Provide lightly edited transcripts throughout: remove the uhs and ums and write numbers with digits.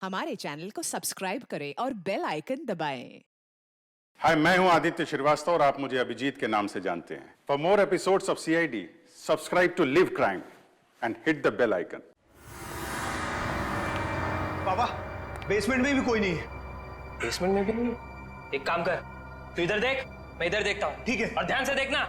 हमारे चैनल को सब्सक्राइब करें और बेल आइकन दबाएं। हाय, मैं हूं आदित्य श्रीवास्तव और आप मुझे अभिजीत के नाम से जानते हैं। For more episodes of CID, subscribe to Liv Crime and hit the bell icon. पापा, बेसमेंट में भी कोई नहीं है। बेसमेंट में भी नहीं है? एक काम कर, तू इधर देख, मैं इधर देखता हूँ। ठीक है। और ध्यान से देखना।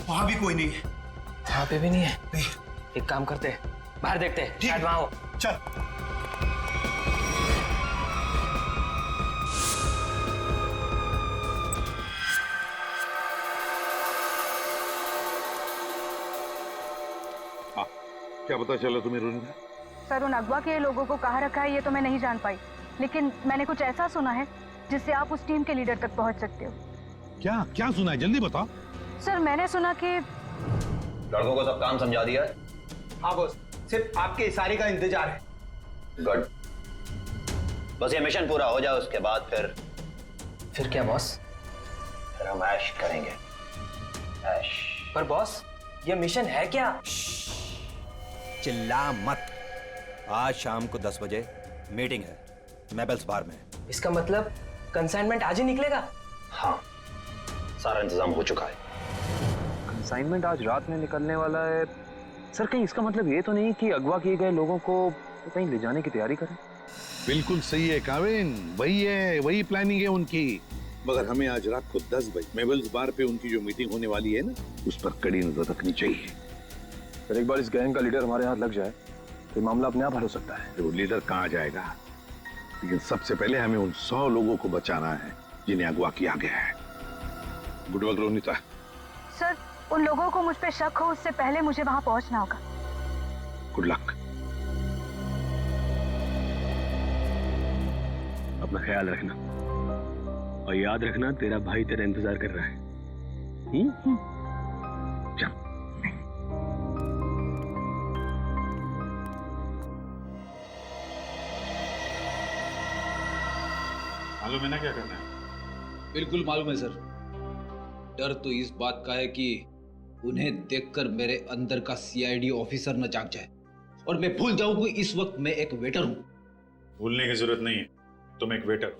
वहां भी कोई नहीं है। वहां पे भी नहीं है? नहीं। एक काम करते हैं, बाहर देखते हैं, ठीक शायद वहां हो। चल। हाँ, क्या पता चला तुम्हें रुनिका? सर, उन अगवा के लोगों को कहाँ रखा है ये तो मैं नहीं जान पाई, लेकिन मैंने कुछ ऐसा सुना है जिससे आप उस टीम के लीडर तक पहुंच सकते हो। क्या क्या सुना है, जल्दी बताओ। सर, मैंने सुना कि लड़कों को सब काम समझा दिया है। हाँ बॉस, सिर्फ आपके इशारे का इंतजार है। गुड, बस ये मिशन पूरा हो जाए, उसके बाद फिर क्या बॉस? फिर हम ऐश करेंगे। ऐश। पर बॉस, ये मिशन है क्या? चिल्ला मत। आज शाम को 10 बजे मीटिंग है मेबल्स बार में। इसका मतलब कंसाइनमेंट आज ही निकलेगा? हाँ, सारा इंतजाम हो चुका है। असाइनमेंट आज रात में निकलने वाला है। सर, कहीं इसका मतलब ये तो नहीं कि अगवा किए गए लोगों को कहीं ले जाने की तैयारी करें? बिल्कुल सही है काविन, वही प्लानिंग है उनकी। मगर हमें आज रात को 10 बजे मेबल्स बार पे उनकी जो मीटिंग होने वाली है ना, उस पर कड़ी नजर रखनी चाहिए। फिर एक बार इस गैंग का लीडर हमारे हाथ लग जाए तो ये मामला अपने आप हल हो सकता है। वो लीडर कहाँ जाएगा, लेकिन सबसे पहले हमें उन 100 लोगों को बचाना है जिन्हें अगवा किया गया है। Good work Ronita. सर, उन लोगों को मुझ पे शक हो उससे पहले मुझे वहां पहुंचना होगा। Good luck. अपना ख्याल रखना और याद रखना, तेरा भाई तेरा इंतजार कर रहा है। चल। मालूम है ना क्या करना है? बिल्कुल मालूम है सर। डर तो इस बात का है कि उन्हें देखकर मेरे अंदर का सीआईडी ऑफिसर न जाग जाए और मैं भूल जाऊं कि इस वक्त मैं एक वेटर हूं। भूलने की जरूरत नहीं है, तुम एक वेटर हो।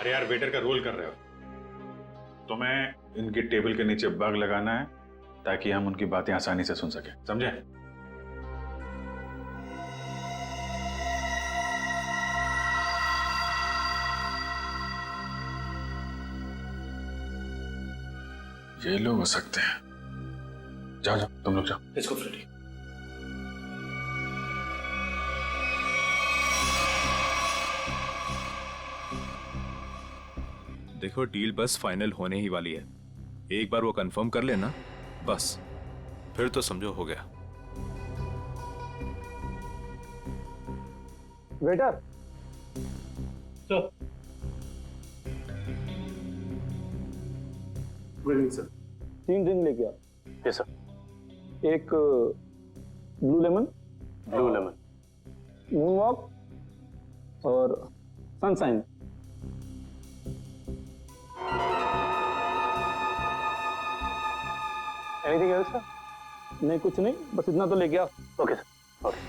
अरे यार, वेटर का रोल कर रहे हो। तुम्हें इनकी टेबल के नीचे बग लगाना है ताकि हम उनकी बातें आसानी से सुन सके, समझे? ये लोग हो सकते हैं। जाओ जाओ, तुम लोग जाओ। इसको फ्रेडी। देखो, डील बस फाइनल होने ही वाली है। एक बार वो कंफर्म कर लेना, बस फिर तो समझो हो गया। Waiter. Sir. Good evening sir. 3 drink लेके आ। Yes sir. एक ब्लू लेमन, मून वॉक और सनशाइन। Anything else sir? नहीं, कुछ नहीं, बस इतना तो लेके आ। Okay sir, okay.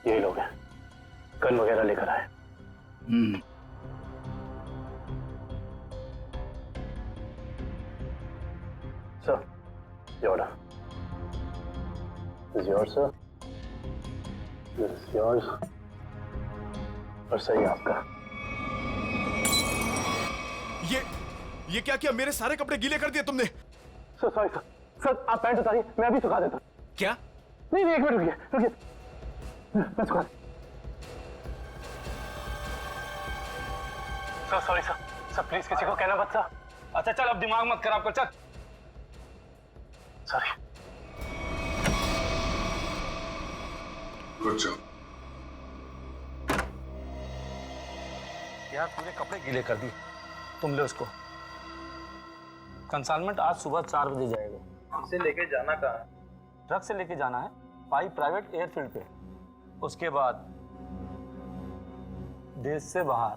यही लोग हैं, गन वगैरह लेकर आए। Sir, your order. This is yours, sir. This is yours. और सही आपका। ये क्या किया? मेरे सारे कपड़े गीले कर दिए तुमने। Sir sorry sir. सर, आप पैंट उतारिए, मैं अभी सुखा देता हूँ। क्या? नहीं, एक मिनट रुकिए। मैं सुखा। Sir sorry sir. Sir please किसी को कहना मत सर। अच्छा चल, अब दिमाग मत खराब कर, चल। सॉरी। Good job. यार तूने कपड़े गीले कर दिए, तुम ले उसको। कंसाइनमेंट आज सुबह 4 बजे जाएगा। हमसे लेके जाना कहाँ है? ट्रक से लेके जाना है पाई प्राइवेट एयरफील्ड पे, उसके बाद देश से बाहर।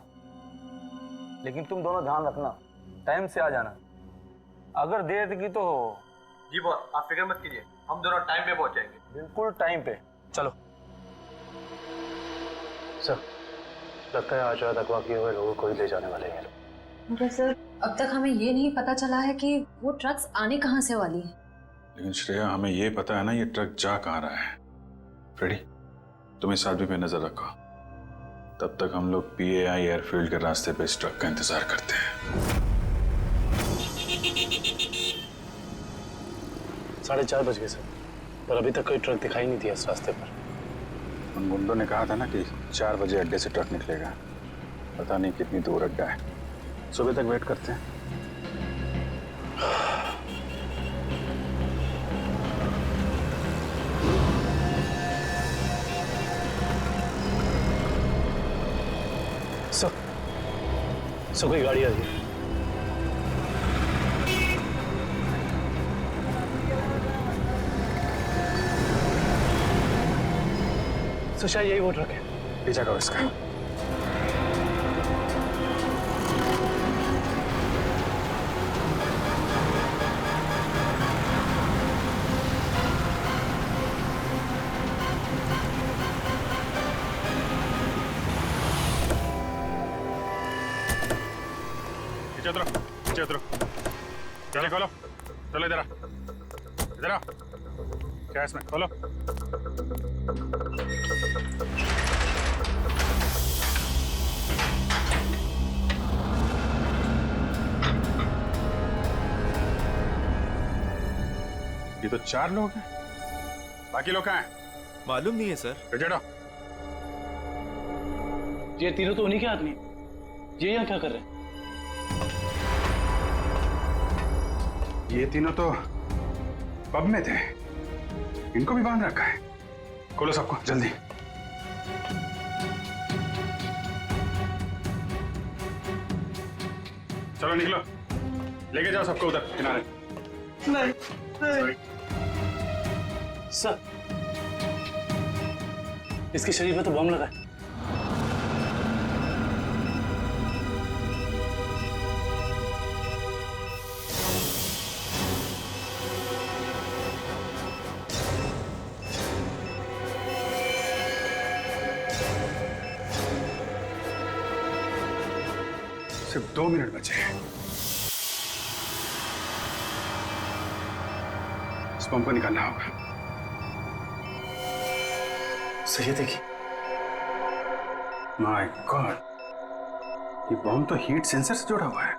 लेकिन तुम दोनों ध्यान रखना, टाइम से आ जाना। अगर देर की तो जी बॉस, आप फिक्र मत कीजिए, हम दोनों टाइम पे पहुंचेंगे। बिल्कुल टाइम पे। चलो सर, लगता है आज रात अगवा किए हुए लोगों को ही ले जाने वाले हैं। मगर सर, अब तक हमें ये नहीं पता चला है कि वो ट्रक्स आने कहाँ से वाली है। लेकिन श्रेया, हमें ये पता है ना ये ट्रक जा कहाँ रहा है। फ्रेडी, तुम इस आदमी पे नजर रखो, तब तक हम लोग PAI एयरफील्ड के रास्ते पे इस ट्रक का इंतजार करते हैं। 4:30 बज गए सर, पर अभी तक कोई ट्रक दिखाई नहीं दिया इस रास्ते पर। उन गुंडों ने कहा था ना कि 4 बजे अड्डे से ट्रक निकलेगा। पता नहीं कितनी दूर अड्डा है, सुबह तक वेट करते हैं। सर कोई गाड़ी आ रही है। तो शायद यही वो ट्रक है। पीछा करो इसका। पीछे उतरो, पीछे उतरो। चलो खोलो, चलो इधर आ, इधर आ। क्या है इसमें? खोलो। ये तो 4 लोग हैं, बाकी लोग कहाँ हैं? मालूम नहीं है सर। चढ़ो। ये तीनों तो उन्हीं के आदमी हैं। ये यहाँ क्या कर रहे हैं? ये तीनों तो पब में थे, इनको भी बांध रखा है। खोलो सबको जल्दी। चलो निकलो, लेके जाओ सबको उधर किनारे। नहीं। सर, इसके शरीर में तो बम लगा है। सिर्फ 2 मिनट बचे हैं। इस बम को निकालना होगा। सही है, देखिए। माय गॉड, ये बम तो हीट सेंसर से जुड़ा हुआ है।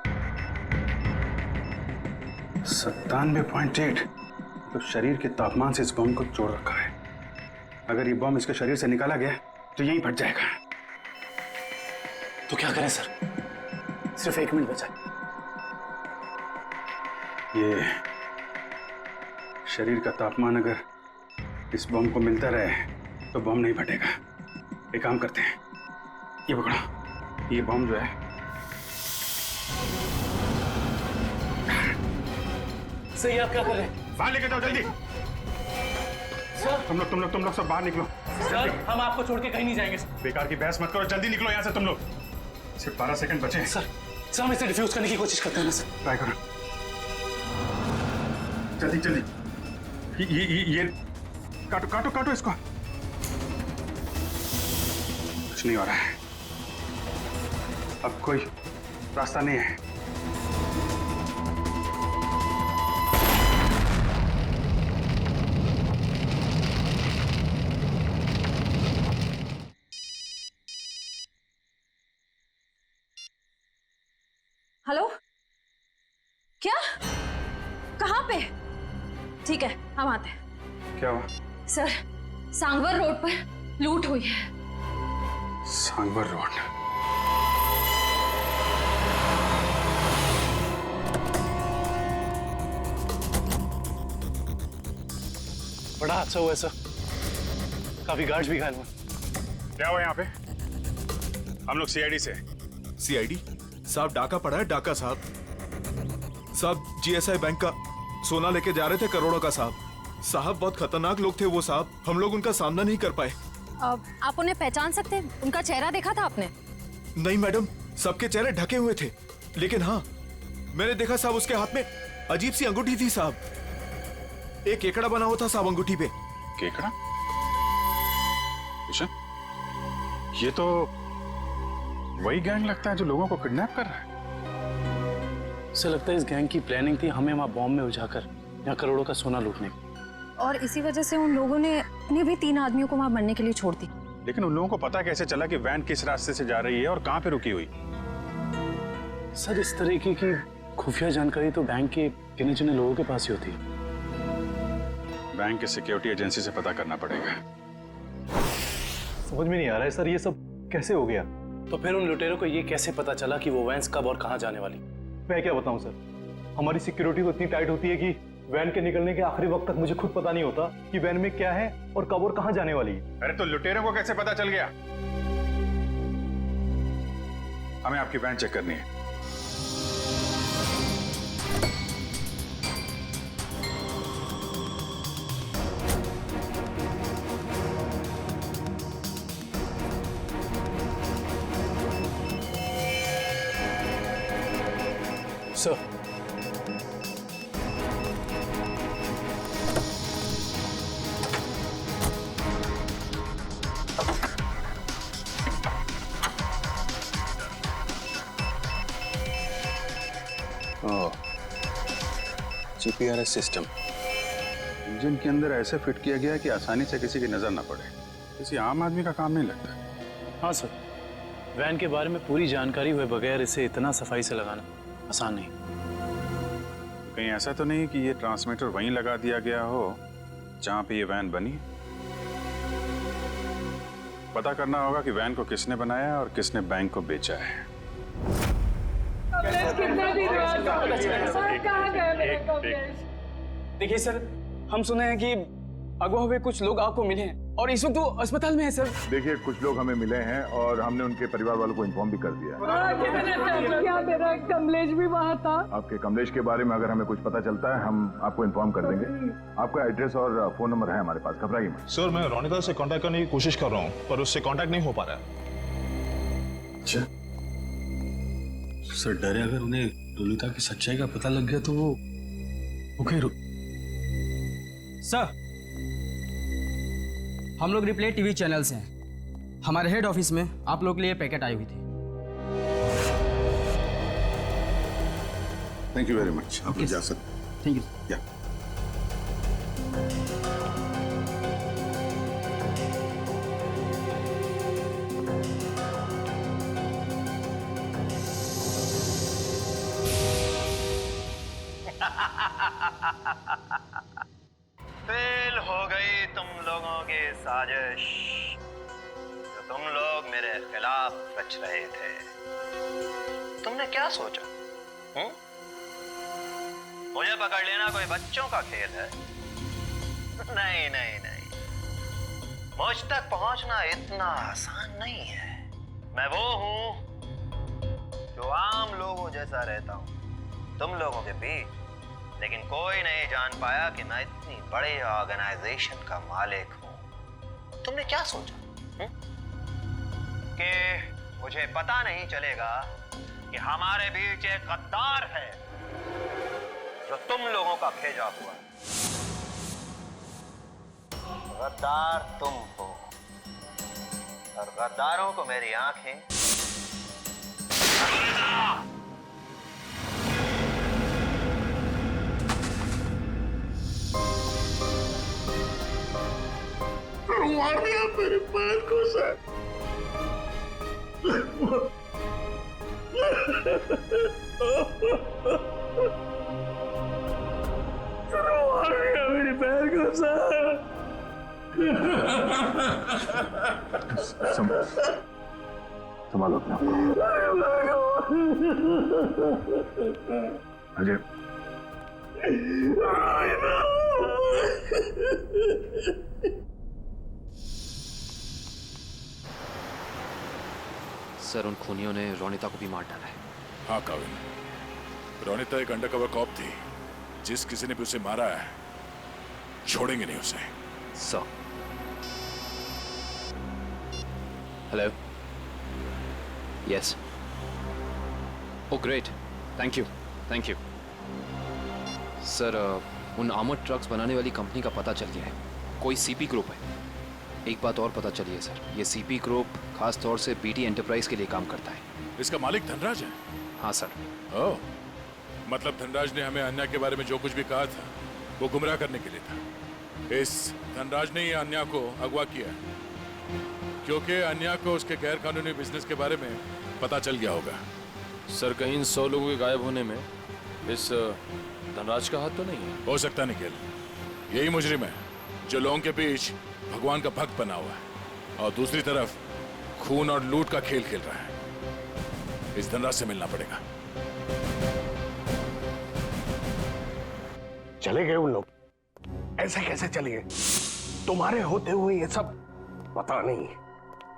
97.8, तो शरीर के तापमान से इस बम को जोड़ रखा है। अगर ये बम इसके शरीर से निकाला गया तो यहीं फट जाएगा। तो क्या करें सर? सिर्फ 1 मिनट बचा। ये शरीर का तापमान अगर इस बम को मिलता रहे तो बम नहीं फटेगा। एक काम करते हैं, ये पकड़ो, ये बम जो है सही, आप क्या कर रहे हैं? बाहर लेके जाओ जल्दी। सर, तुम लोग सब बाहर निकलो। सर, हम आपको छोड़ के कहीं नहीं जाएंगे। बेकार की बहस मत करो, जल्दी निकलो यहाँ से तुम लोग। सिर्फ 12 सेकंड बचे हैं। सर, हम इसे डिफ्यूज करने की कोशिश करते हैं ना सर। ट्राई करो जल्दी जल्दी। ये काटो काटो काटो इसको। कुछ नहीं हो रहा है, अब कोई रास्ता नहीं है। हेलो, क्या? कहाँ पे? ठीक है, हम आते हैं। क्या हुआ? सर, सांगवर रोड पर लूट हुई है। सांगवर रोड? बड़ा हादसा हुआ है सर, काफी गार्ड्स भी घायल हुए। क्या हुआ यहाँ पे? हम लोग CID से, सीआईडी साहब, डाका पड़ा है, डाका साहब। साहब जीएसआई बैंक का सोना लेके जा रहे थे, करोड़ों का साहब। साहब बहुत खतरनाक लोग थे वो साहब, हम लोग उनका सामना नहीं कर पाए। आप उन्हें पहचान सकते हैं? उनका चेहरा देखा था आपने? नहीं मैडम, सबके चेहरे ढके हुए थे, लेकिन हाँ मैंने देखा साहब उसके हाथ में अजीब सी अंगूठी थी साहब, एक केकड़ा बना हुआ था साहब अंगूठी पे। केकड़ा? किशन, ये तो वही गैंग लगता है जो लोगों को किडनैप कर रहा है। ऐसा लगता है इस गैंग की प्लानिंग थी हमें वहां बॉम्ब में उलझाकर यहाँ करोड़ों का सोना लूटने की। और इसी वजह से उन लोगों ने अपने भी 3 आदमियों को वहां मरने के लिए छोड़ दी। लेकिन उन लोगों को पता कैसे चला कि वैन किस रास्ते से जा रही है और कहां पे रुकी हुई? सर, इस तरीके की खुफिया जानकारी तो बैंक के गिने चुने लोगों के पास ही होती है। बैंक के सिक्योरिटी एजेंसी से पता करना पड़ेगा। समझ में नहीं आ रहा है सर, ये सब कैसे हो गया? तो फिर उन लुटेरों को ये कैसे पता चला कि वो वैन कब और कहां जाने वाली? मैं क्या बताऊं सर, हमारी सिक्योरिटी तो इतनी टाइट होती है कि वैन के निकलने के आखिरी वक्त तक मुझे खुद पता नहीं होता कि वैन में क्या है और कब और कहां जाने वाली है। अरे तो लुटेरों को कैसे पता चल गया? हमें आपकी वैन चेक करनी है। सर, जीपीआरएस सिस्टम इंजन के अंदर ऐसे फिट किया गया है कि आसानी से किसी की नजर ना पड़े। किसी आम आदमी का काम नहीं लगता। हाँ सर, वैन के बारे में पूरी जानकारी हुए बगैर इसे इतना सफाई से लगाना आसान नहीं। कहीं ऐसा तो नहीं कि ये ट्रांसमीटर वहीं लगा दिया गया हो जहां पे ये वैन बनी? पता करना होगा कि वैन को किसने बनाया और किसने बैंक को बेचा है। देखिए सर, हम सुने हैं कि अगवा हुए कुछ लोग आपको मिले हैं और इस वक्त वो अस्पताल में है सर। देखिए, कुछ लोग हमें मिले हैं और हमने उनके परिवार वालों को इन्फॉर्म भी कर दिया। क्या मेरा कमलेश भी वहाँ था? आपके कमलेश के बारे में अगर हमें कुछ पता चलता है हम आपको इन्फॉर्म कर देंगे। आपका एड्रेस और फोन नंबर है हमारे पास, घबराइए मत। सर, मैं रोनिता से कांटेक्ट करने की कोशिश कर रहा हूँ पर उससे कांटेक्ट नहीं हो पा रहा है। अच्छा सर, डरे अगर उन्हें रोनिता की सच्चाई का पता लग गया तो वो सर, हम लोग रिप्ले टीवी चैनल से हैं। हमारे हेड ऑफिस में आप लोग के लिए पैकेट आई हुई थी। Thank you very much. आप जा सकते। Thank you. फेल हो गई तुम लोगों की साजिश जो तुम लोग मेरे खिलाफ रच रहे थे। तुमने क्या सोचा? मुझे पकड़ लेना कोई बच्चों का खेल है? नहीं नहीं नहीं, मुझ तक पहुंचना इतना आसान नहीं है। मैं वो हूं जो आम लोगों जैसा रहता हूं तुम लोगों के बीच, लेकिन कोई नहीं जान पाया कि मैं इतनी बड़े ऑर्गेनाइजेशन का मालिक हूं। तुमने क्या सोचा कि मुझे पता नहीं चलेगा कि हमारे बीच एक गद्दार है जो तुम लोगों का भेजा हुआ? गद्दार तुम हो और गद्दारों को मेरी आंखें मार दिया मेरे पैर को सर। मार दिया मेरे पैर को सर। संभालो अपने आप को। अजय, सर, उन खूनियों ने रोनिता को भी मार डाला है। हाँ काविन, रोनिता एक अंडरकवर कॉप थी। जिस किसी ने भी उसे मारा है, छोड़ेंगे नहीं उसे। Sir. Hello. Yes. Oh great, thank you, thank you. Sir, उन आर्मर्ड ट्रक्स बनाने वाली कंपनी का पता चल गया है। कोई सीपी ग्रुप है। एक बात और पता चली है सर, ये सीपी ग्रुप खास तौर से बीटी एंटरप्राइज के लिए काम करता है। इसका मालिक धनराज है? हाँ सर। ओह, मतलब धनराज ने हमें अन्या के बारे में जो कुछ भी कहा था वो गुमराह करने के लिए था। इस धनराज ने ही अन्या को अगवा किया क्योंकि अन्या को उसके गैर कानूनी बिजनेस के बारे में पता चल गया होगा। सर, कहीं इन 100 लोगों के गायब होने में इस धनराज का हाथ तो नहीं है? हो सकता निखिल, यही मुजरिम है जो लोगों के बीच भगवान का भक्त बना हुआ है और दूसरी तरफ खून और लूट का खेल खेल रहा है। इस धनराज से मिलना पड़ेगा। चले गए उन लोग? ऐसे कैसे चले गए? तुम्हारे होते हुए ये सब? पता नहीं,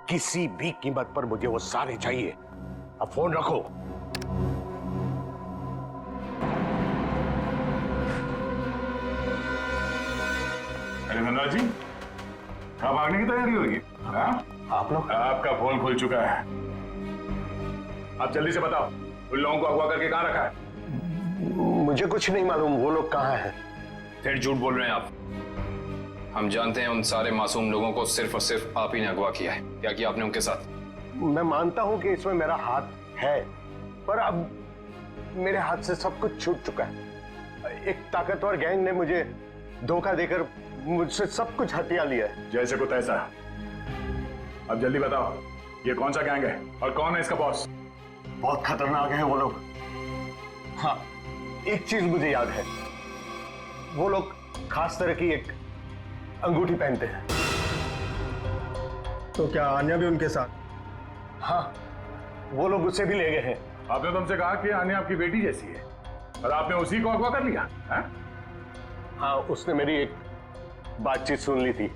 किसी भी कीमत पर मुझे वो सारे चाहिए। अब फोन रखो। अरे धनराज जी, कहाँ भागने की तैयारी हो रही है? आप लोग? आपका फोन खुल चुका है। आप जल्दी से बताओ, उन लोगों को अगवा करके कहाँ रखा है? मुझे कुछ नहीं मालूम वो लोग कहाँ हैं। फिर झूठ बोल रहे हैं आप। हम जानते हैं उन सारे मासूम लोगों को सिर्फ और सिर्फ आप ही ने अगवा किया है। क्या किया आपने उनके साथ? मैं मानता हूं कि इसमें मेरा हाथ है, पर अब मेरे हाथ से सब कुछ छूट चुका है। एक ताकतवर गैंग ने मुझे धोखा देकर मुझसे सब कुछ हथिया लिया है। जैसे को तैसा। अब जल्दी बताओ, ये कौन सा गैंग है और कौन है इसका बॉस? बहुत खतरनाक है वो लोग। हाँ, एक चीज मुझे याद है, वो लोग खास तरह की एक अंगूठी पहनते हैं। तो क्या आन्या भी उनके साथ? हाँ, वो लोग उसे भी ले गए हैं। आपने तुमसे कहा कि आन्या आपकी बेटी जैसी है और आपने उसी को अगवा कर लिया है? हाँ, उसने मेरी एक बातचीत सुन ली थी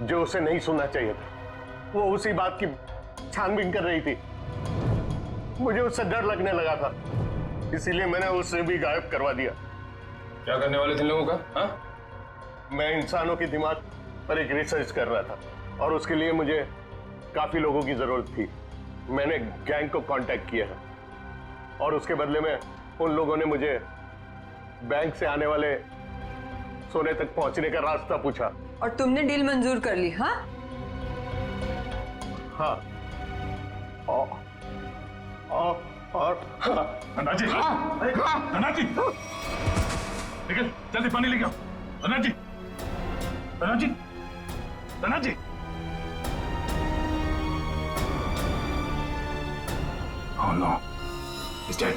जो उसे नहीं सुनना चाहिए था। वो उसी बात की छानबीन कर रही थी। मुझे उससे डर लगने लगा था, इसीलिए मैंने उसे भी गायब करवा दिया। क्या करने वाले थे लोगों का? हाँ? मैं इंसानों के दिमाग पर एक रिसर्च कर रहा था और उसके लिए मुझे काफी लोगों की जरूरत थी। मैंने गैंग को कांटेक्ट किया है और उसके बदले में उन लोगों ने मुझे बैंक से आने वाले सोने तक पहुंचने का रास्ता पूछा। और तुमने डील मंजूर कर ली? हाँ हाँ। और धनराज जी, धनराज जी, निकल जल्दी पानी लेके आओ। धनराज जी, धनराज जी, धनराज जी। Oh no, he's dead.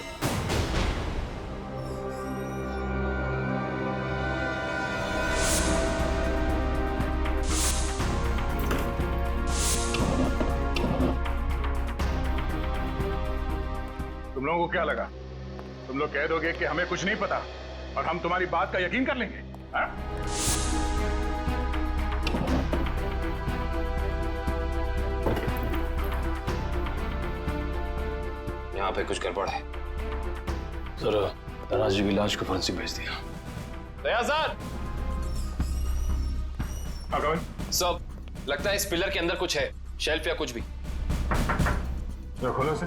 तुम लोगों को क्या लगा? तुम लोग कह दोगे कि हमें कुछ नहीं पता और हम तुम्हारी बात का यकीन कर लेंगे? हाँ? यहाँ पे कुछ गड़बड़ है। जरा धनराज जी की लाश को फोरेंसिक भेज दिया। दया सर। सब लगता है इस पिलर के अंदर कुछ है, शेल्फ या कुछ भी। खोलो से।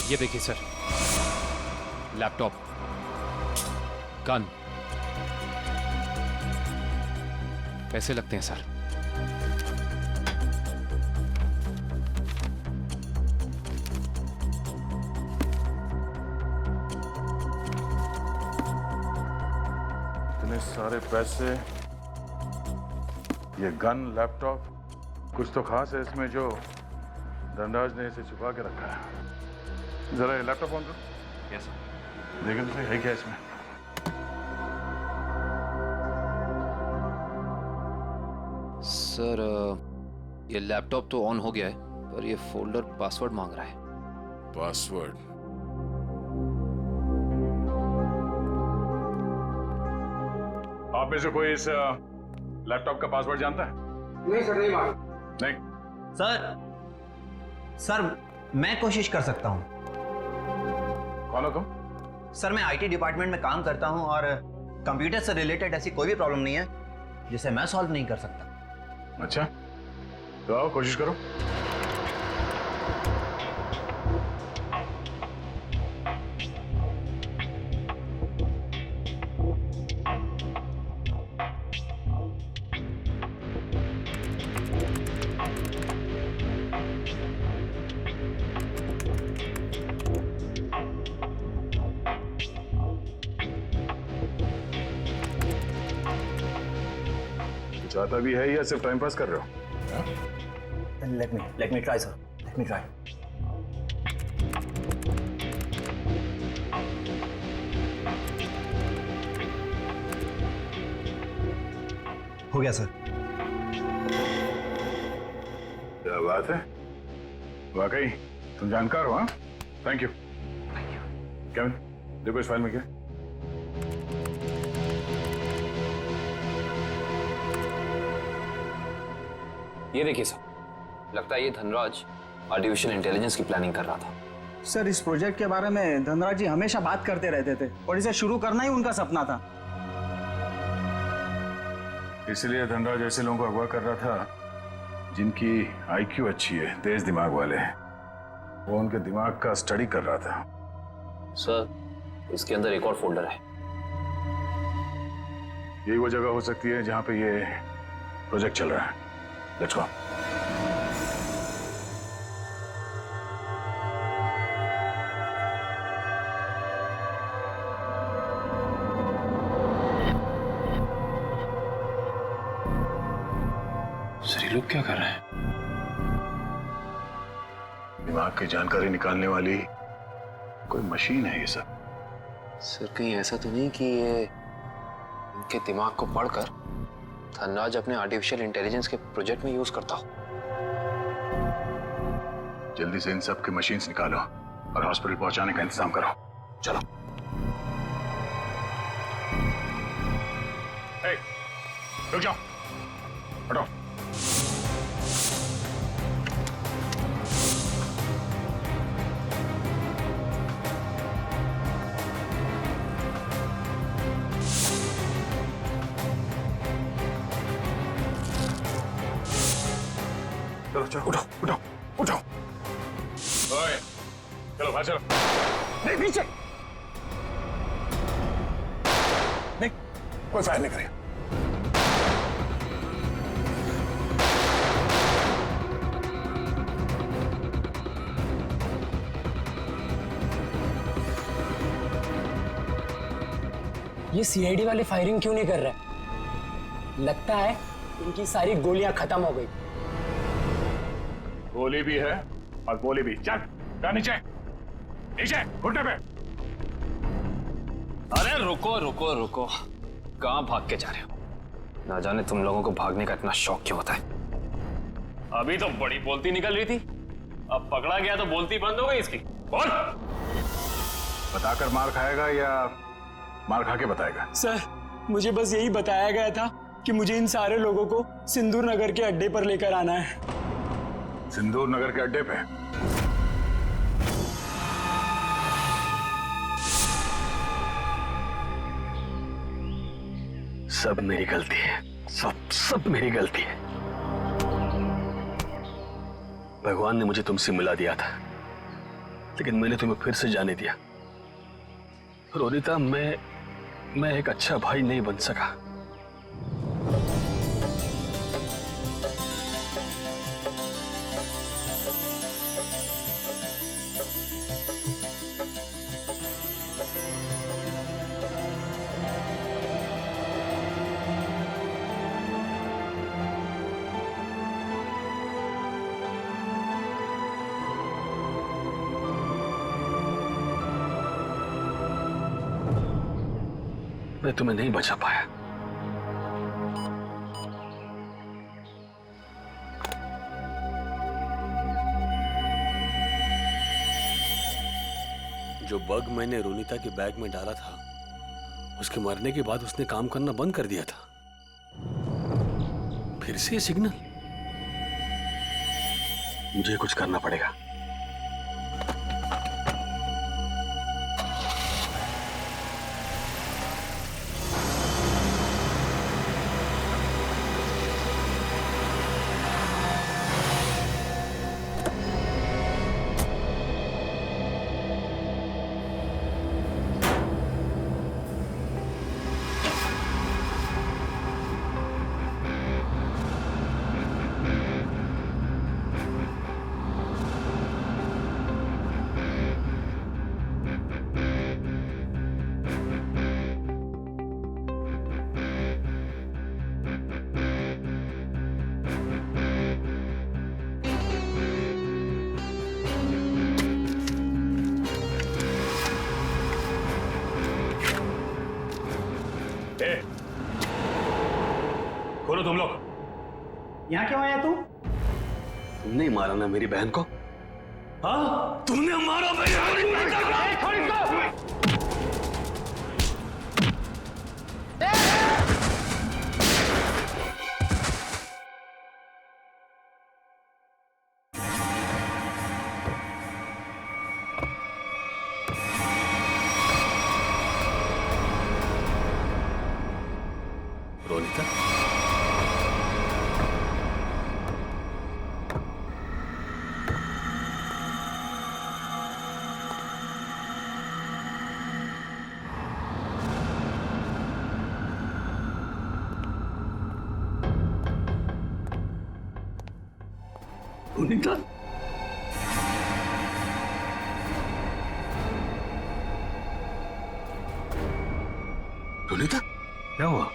ये देखिए सर, लैपटॉप, गन, पैसे लगते हैं सर। इतने सारे पैसे, ये गन, लैपटॉप, कुछ तो खास है इसमें जो धनराज ने इसे छुपा के रखा है। जरा ये लैपटॉप ऑन करो। Yes sir. देखो तो है क्या इसमें? सर, ये लैपटॉप तो ऑन हो गया है, पर ये फोल्डर पासवर्ड मांग रहा है। पासवर्ड? आप में से कोई इस लैपटॉप का पासवर्ड जानता है? नहीं सर, नहीं मालूम। नहीं सर मैं कोशिश कर सकता हूँ। कौन हो तुम? सर मैं आईटी डिपार्टमेंट में काम करता हूँ और कंप्यूटर से रिलेटेड ऐसी कोई भी प्रॉब्लम नहीं है जिसे मैं सॉल्व नहीं कर सकता। अच्छा, तो आओ कोशिश करो। चाहता भी है या सिर्फ टाइम पास कर रहे हो? Let me try, sir. Let me try. हो गया सर। क्या बात है, वाकई तुम जानकार हो। हाँ, थैंक यू। केविन, देखो इस फाइल में क्या है? ये देखिए सर, लगता है ये धनराज आर्टिफिशियल इंटेलिजेंस की प्लानिंग कर रहा था। सर इस प्रोजेक्ट के बारे में धनराज जी हमेशा बात करते रहते थे और इसे शुरू करना ही उनका सपना था। इसलिए धनराज ऐसे लोगों को अगवा कर रहा था जिनकी आईक्यू अच्छी है, तेज दिमाग वाले हैं। वो उनके दिमाग का स्टडी कर रहा था। सर इसके अंदर एक और फोल्डर है। यही वो जगह हो सकती है जहां पे ये प्रोजेक्ट चल रहा है। Let's go. सर ये लोग क्या कर रहे हैं? दिमाग की जानकारी निकालने वाली कोई मशीन है ये सब। सर कहीं ऐसा तो नहीं कि ये इनके दिमाग को पढ़कर धनराज अपने आर्टिफिशियल इंटेलिजेंस के प्रोजेक्ट में यूज करता हो? जल्दी से इन सब के मशीन्स निकालो और हॉस्पिटल पहुंचाने का इंतजाम करो। चलो। रुक जाओ, हटो। चलो चलो, उठो उठो उठो। ओए, चलो बाहर चलो। नहीं पीछे। नहीं, कोई फायर नहीं करेगा। ये सीआईडी वाले फायरिंग क्यों नहीं कर रहे? लगता है इनकी सारी गोलियां खत्म हो गई। गोली भी है और गोली भी। चल नीचे नीचे, घुटने पे। अरे रुको रुको रुको, कहाँ भाग के जा रहे हो? ना जाने तुम लोगों को भागने का इतना शौक क्यों होता है। अभी तो बड़ी बोलती निकल रही थी, अब पकड़ा गया तो बोलती बंद हो गई इसकी। बोल। बताकर मार खाएगा या मार खा के बताएगा? सर मुझे बस यही बताया गया था कि मुझे इन सारे लोगों को सिंदूर नगर के अड्डे पर लेकर आना है। सिंदूर नगर के अड्डे पे? सब मेरी गलती है, सब मेरी गलती है। भगवान ने मुझे तुमसे मिला दिया था, लेकिन मैंने तुम्हें फिर से जाने दिया। रोनिता, मैं एक अच्छा भाई नहीं बन सका। मैं तुम्हें नहीं बचा पाया। जो बग मैंने रोनिता के बैग में डाला था उसके मरने के बाद उसने काम करना बंद कर दिया था। फिर से ये सिग्नल। मुझे कुछ करना पड़ेगा। खोलो तुम लोग। यहाँ क्यों आया तू? तुमने मारा ना मेरी बहन को? हाँ, तुमने मारा मेरी बहन को। रोनिता, रोनिता, रोनिता, क्या हुआ?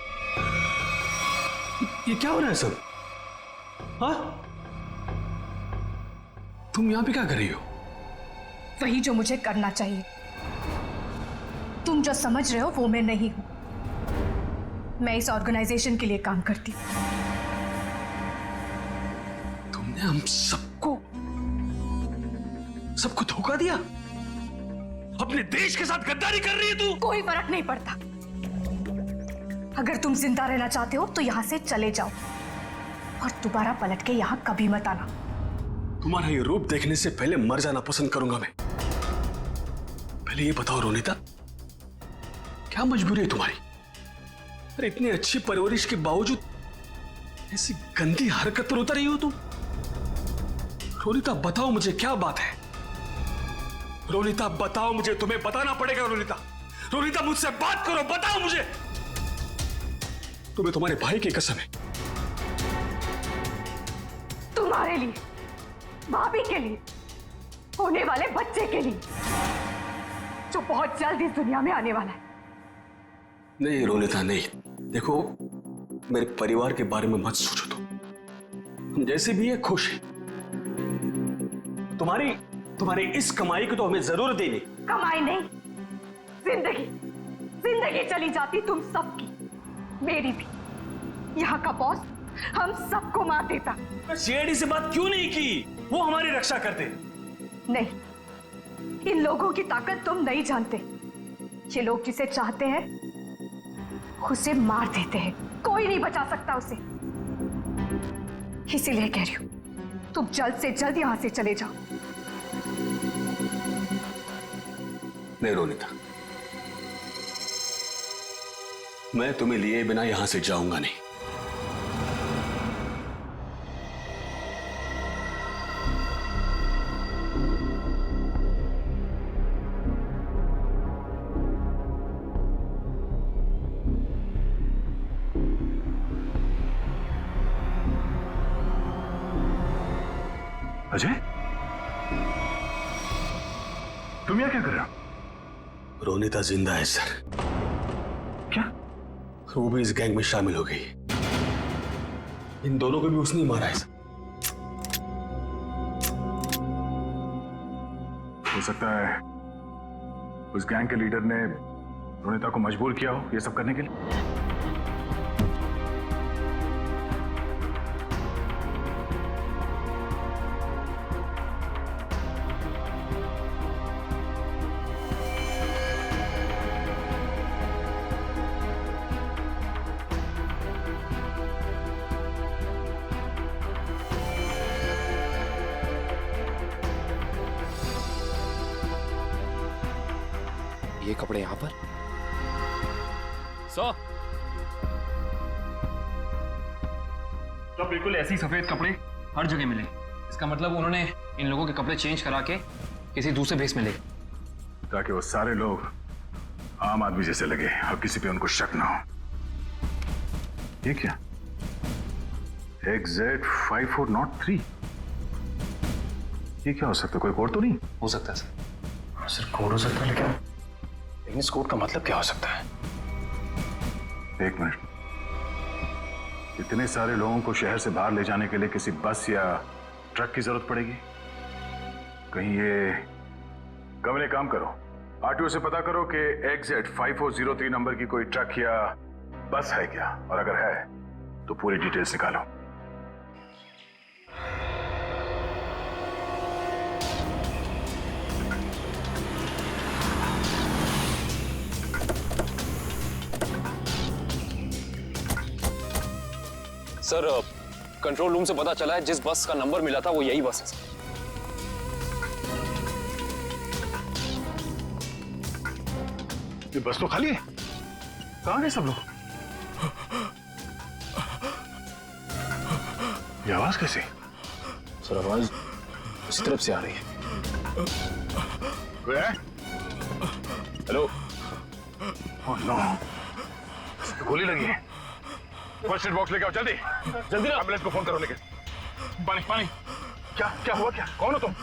ये क्या हो रहा है सब? हाँ? तुम यहां पे क्या कर रही हो? वही जो मुझे करना चाहिए। तुम जो समझ रहे हो वो मैं नहीं हूं। मैं इस ऑर्गेनाइजेशन के लिए काम करती हूं। तुमने हम सबको धोखा दिया? अपने देश के साथ गद्दारी कर रही है तू? कोई फर्क नहीं पड़ता। अगर तुम जिंदा रहना चाहते हो तो यहां से चले जाओ और दोबारा पलट के यहां कभी मत आना। तुम्हारा ये रूप देखने से पहले मर जाना पसंद करूंगा मैं। पहले ये बताओ रोनिता, क्या मजबूरी है तुम्हारी? अरे इतनी अच्छी परवरिश के बावजूद ऐसी गंदी हरकत पर उतर रही हो तुम। रोनिता बताओ मुझे, क्या बात है? रोनिता बताओ मुझे, तुम्हें बताना पड़ेगा। रोनिता, रोनिता मुझसे बात करो, बताओ मुझे। तुम्हें तुम्हारे भाई की कसम है। तुम्हारे लिए, भाभी के लिए, होने वाले बच्चे के लिए जो बहुत जल्द इस दुनिया में आने वाला है। नहीं रोनिता नहीं, देखो मेरे परिवार के बारे में मत सोचो। हम जैसे भी है खुश है। तुम्हारी इस कमाई को तो हमें जरूर देनी। कमाई नहीं, जिंदगी जिंदगी चली जाती तुम सबकी, मेरी भी। यहाँ का बॉस हम सबको मार देता। सीआईडी से बात क्यों नहीं की? वो हमारी रक्षा करते। नहीं, इन लोगों की ताकत तुम नहीं जानते। ये लोग जिसे चाहते हैं उसे मार देते हैं। कोई नहीं बचा सकता उसे। इसीलिए कह रही हूं, तुम जल्द से जल्द यहां से चले जाओ। नहीं रोनिता, मैं तुम्हें लिए बिना यहां से जाऊंगा नहीं। अजय, तुम यहाँ क्या कर रहे हो? रोनिता जिंदा है सर। क्या? वो भी इस गैंग में शामिल हो गई। इन दोनों को भी उसने ही मारा है सर। हो सकता है उस गैंग के लीडर ने रोनिता को मजबूर किया हो ये सब करने के लिए। ये कपड़े यहाँ पर? सर तो बिल्कुल ऐसे ही सफेद कपड़े हर जगह मिले। इसका मतलब उन्होंने इन लोगों के कपड़े चेंज करा के किसी दूसरे भेस में ले, ताकि वो सारे लोग आम आदमी जैसे लगे और किसी पे उनको शक ना हो। ये क्या? XZ5403, ये क्या हो सकता है? कोई कोड तो नहीं हो सकता है सर? सर कोड हो सकता है, लेकिन इस कोड का मतलब क्या हो सकता है? एक मिनट, इतने सारे लोगों को शहर से बाहर ले जाने के लिए किसी बस या ट्रक की जरूरत पड़ेगी? कहीं ये कमरे काम करो, आरटीओ से पता करो कि XZ5403 नंबर की कोई ट्रक या बस है क्या, और अगर है तो पूरी डिटेल्स निकालो। सर कंट्रोल रूम से पता चला है जिस बस का नंबर मिला था वो यही बस है सर। ये बस तो खाली है, कहां गए सब लोग? ये आवाज कैसी? सर आवाज उसी तरफ से आ रही है। कोई है? हेलो। ओह नो, गोली लगी है। फर्स्ट एड बॉक्स लेके आओ, जल्दी जल्दी ना, एम्बुलेंस को फोन करो। लेके पानी पानी। क्या क्या हुआ? क्या, कौन हो तुम?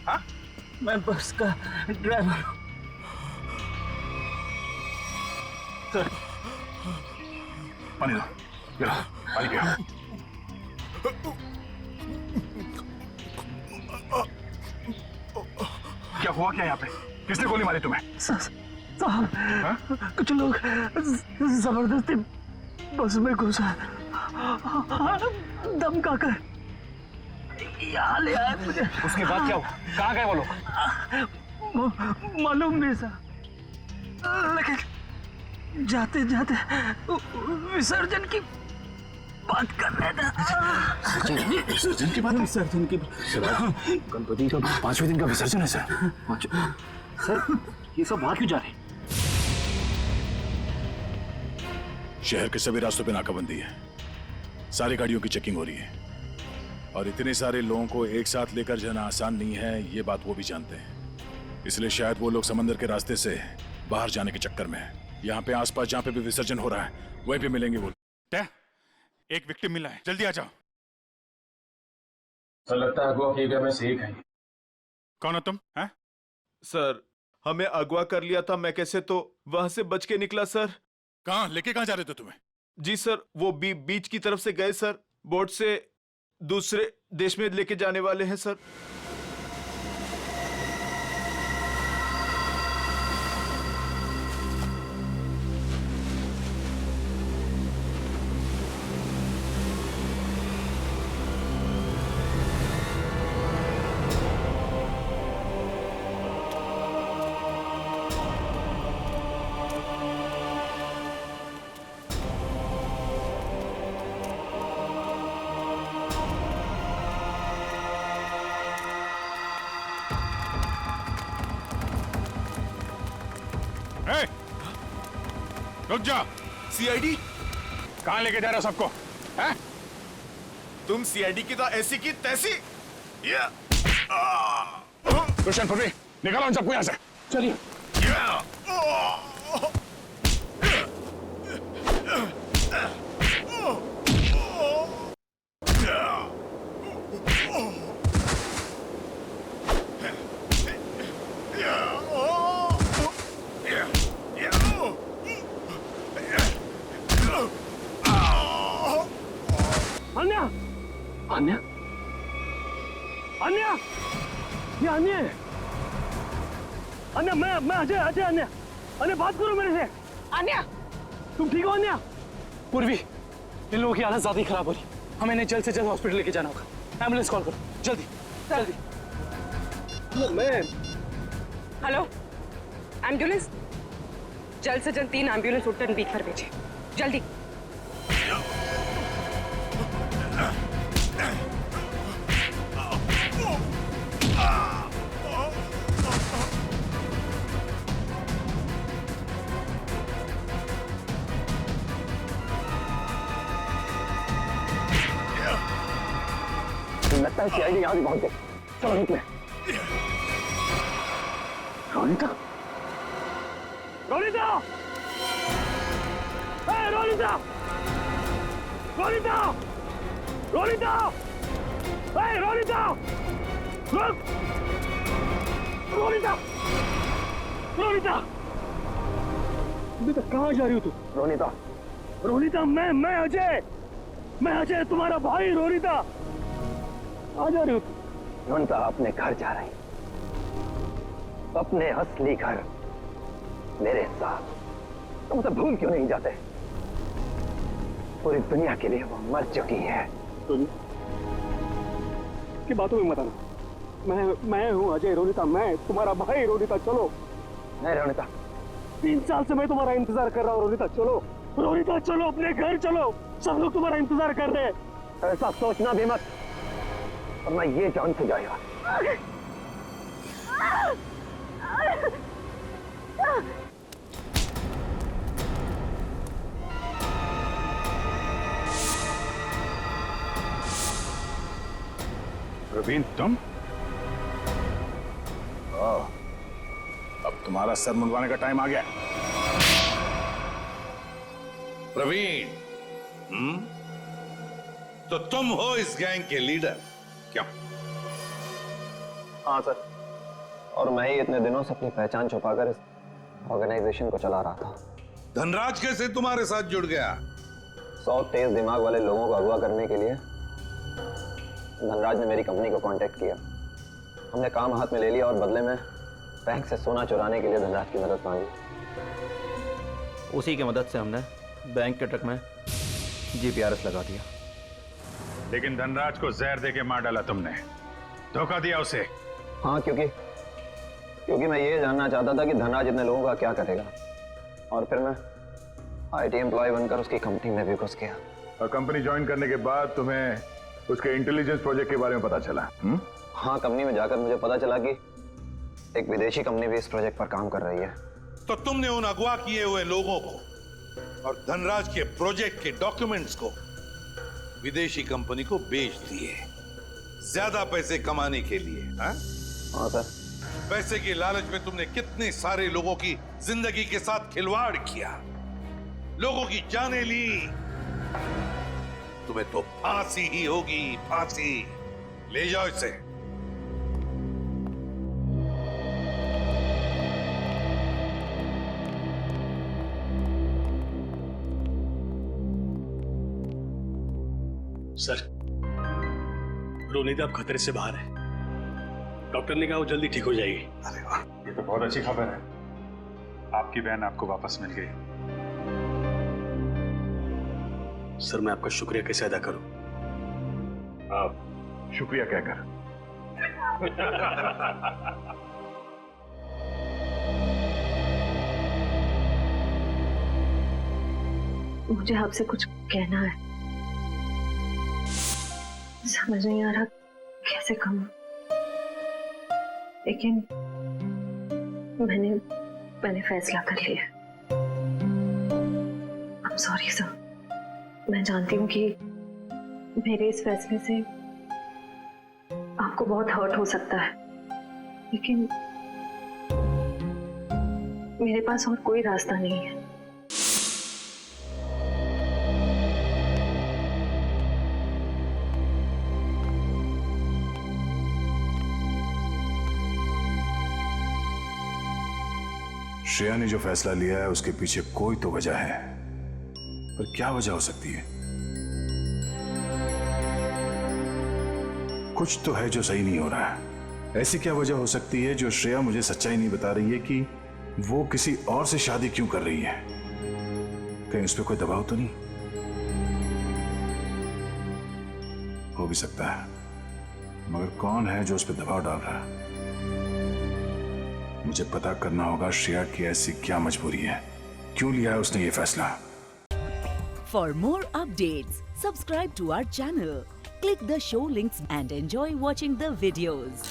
हाँ? मैं बस का ड्राइवर हूं। सर पानी दो, ये लो, पानी पियो। क्या हुआ क्या यहाँ पे? किसने गोली मारी तुम्हें? साहब, कुछ लोग जबरदस्ती बस में घुसा, धमका कर यहाँ ले आए मुझे। उसके बाद क्या हुआ? कहाँ गए वो लोग? मालूम नहीं सर, लेकिन जाते जाते विसर्जन की बात कर रहे थे। विसर्जन की बात? विसर्जन की गणपति का 5वें दिन का विसर्जन है सर। सर ये सब बाहर क्यों जा रहे हैं? शहर के सभी रास्तों पे नाकाबंदी है, सारी गाड़ियों की चेकिंग हो रही है, और इतने सारे लोगों को एक साथ लेकर जाना आसान नहीं है, ये बात वो भी जानते हैं। इसलिए शायद वो लोग समंदर के रास्ते से बाहर जाने के चक्कर में हैं। यहाँ पे आसपास जहाँ पे भी विसर्जन हो रहा है वहीं पे मिलेंगे वो। एक विक्टिम मिला है, जल्दी आ जाओ। सर लगता है अगवा किए गए में से एक है। कौन हो तुम? हैं? सर हमें अगवा कर लिया था, मैं कैसे तो वहां से बच के निकला सर। कहाँ लेके कहाँ जा रहे थे तुम्हें? जी सर, वो बीच की तरफ से गए सर, बोट से दूसरे देश में लेके जाने वाले हैं सर। रुक जा। सीआईडी कहाँ लेके जा रहे हो सबको? हैं? तुम सीआईडी की तो ऐसी की तैसी। दुष्यंत पृथ्वी, निकालो इन सबको यहाँ से। चलिए। अन्या, अन्या, अन्या, ये अन्या है। अन्या, मैं अजय, अजय अन्या, अन्या बात करो मेरे से। अन्या, तुम ठीक हो अन्या? पूर्वी, इन लोगों की हालत ज्यादा ही खराब हो रही, हमें इन्हें जल्द से जल्द हॉस्पिटल लेके जाना होगा। एम्बुलेंस कॉल करो, जल्दी जल्दी। मैं हेलो, एम्बुलेंस, जल्द से जल्द 3 एम्बुलेंस उत्तर बीच पर भेजें, जल्दी। लगता है सीआईडी यहाँ भी पहुंच गई। चलो निकले। रोनिता, रोनिता, रोनिता, रोनिता, रोनिता, रोनिता, रुक, रोनिता, रोनिता, बेटा कहाँ जा रही हो तू? रोनिता, रोनिता, मैं अजय तुम्हारा भाई। रोनिता, आ जा रही हो तू? रोनिता अपने घर जा रही, अपने असली घर मेरे साथ। तुम सब भूल क्यों नहीं जाते? पूरी दुनिया के लिए वो मर चुकी है। की बातों में मत आना। मैं हूँ अजय। रोनिता, मैं तुम्हारा भाई। रोनिता चलो। नहीं रोनिता, 3 साल से मैं तुम्हारा इंतजार कर रहा हूँ। रोनिता चलो, रोनिता चलो, अपने घर चलो। सब लोग तुम्हारा इंतजार कर रहे हैं। ऐसा सोचना भी मत, और मैं ये जान से जाएगा। प्रवीण, तुम? अब तुम्हारा सर मुंडवाने का टाइम आ गया। प्रवीण, तो तुम हो इस गैंग के लीडर? क्यों? हाँ सर, और मैं ही इतने दिनों से अपनी पहचान छुपाकर इस ऑर्गेनाइजेशन को चला रहा था। धनराज कैसे तुम्हारे साथ जुड़ गया? 100 तेज दिमाग वाले लोगों को अगवा करने के लिए धनराज ने मेरी कंपनी को कांटेक्ट किया। हमने काम हाथ में ले लिया और बदले में बैंक से सोना चुराने के लिए धनराज की मदद मांगी। उसी की मदद से हमने बैंक के ट्रक में जीपीआरएस लगा दिया। लेकिन धनराज को जहर देके मार डाला तुमने, धोखा दिया उसे। हाँ, क्योंकि मैं ये जानना चाहता था कि धनराज इतने लोगों का क्या करेगा, और फिर मैं आईटी एम्प्लॉय बनकर उसकी कंपनी में भी घुस गया। और कंपनी ज्वाइन करने के बाद तुम्हें उसके इंटेलिजेंस प्रोजेक्ट के बारे में पता चला? हाँ, कंपनी में जाकर मुझे पता चला कि एक विदेशी कंपनी भी इस प्रोजेक्ट पर काम कर रही है। तो तुमने उन अगवा किए हुए लोगों को और धनराज के प्रोजेक्ट के डॉक्यूमेंट्स को विदेशी कंपनी को बेच दिए, ज्यादा पैसे कमाने के लिए। हाँ सर। पैसे की लालच में तुमने कितने सारे लोगों की जिंदगी के साथ खिलवाड़ किया, लोगों की जानें ली। तुम्हें तो फांसी ही होगी, फांसी। ले जाओ इसे। सर, रोनिता अब खतरे से बाहर है। डॉक्टर ने कहा वो जल्दी ठीक हो जाएगी। अरे वाह, ये तो बहुत अच्छी खबर है। आपकी बहन आपको वापस मिल गई। सर, मैं आपका शुक्रिया कैसे अदा करूं? आप शुक्रिया क्या कर? मुझे आपसे कुछ कहना है, समझ नहीं आ रहा कैसे कहूं, लेकिन मैंने फैसला कर लिया। I'm sorry सर, मैं जानती हूँ कि मेरे इस फैसले से आपको बहुत हर्ट हो सकता है, लेकिन मेरे पास और कोई रास्ता नहीं है। श्रेया ने जो फैसला लिया है उसके पीछे कोई तो वजह है, पर क्या वजह हो सकती है? कुछ तो है जो सही नहीं हो रहा है। ऐसी क्या वजह हो सकती है जो श्रेया मुझे सच्चाई नहीं बता रही है कि वो किसी और से शादी क्यों कर रही है? कहीं उस पर कोई दबाव तो नहीं? हो भी सकता है, मगर कौन है जो उस पर दबाव डाल रहा है? मुझे पता करना होगा श्रेया की ऐसी क्या मजबूरी है, क्यों लिया है उसने ये फैसला। For more updates, subscribe to our channel, click the show links and enjoy watching the videos.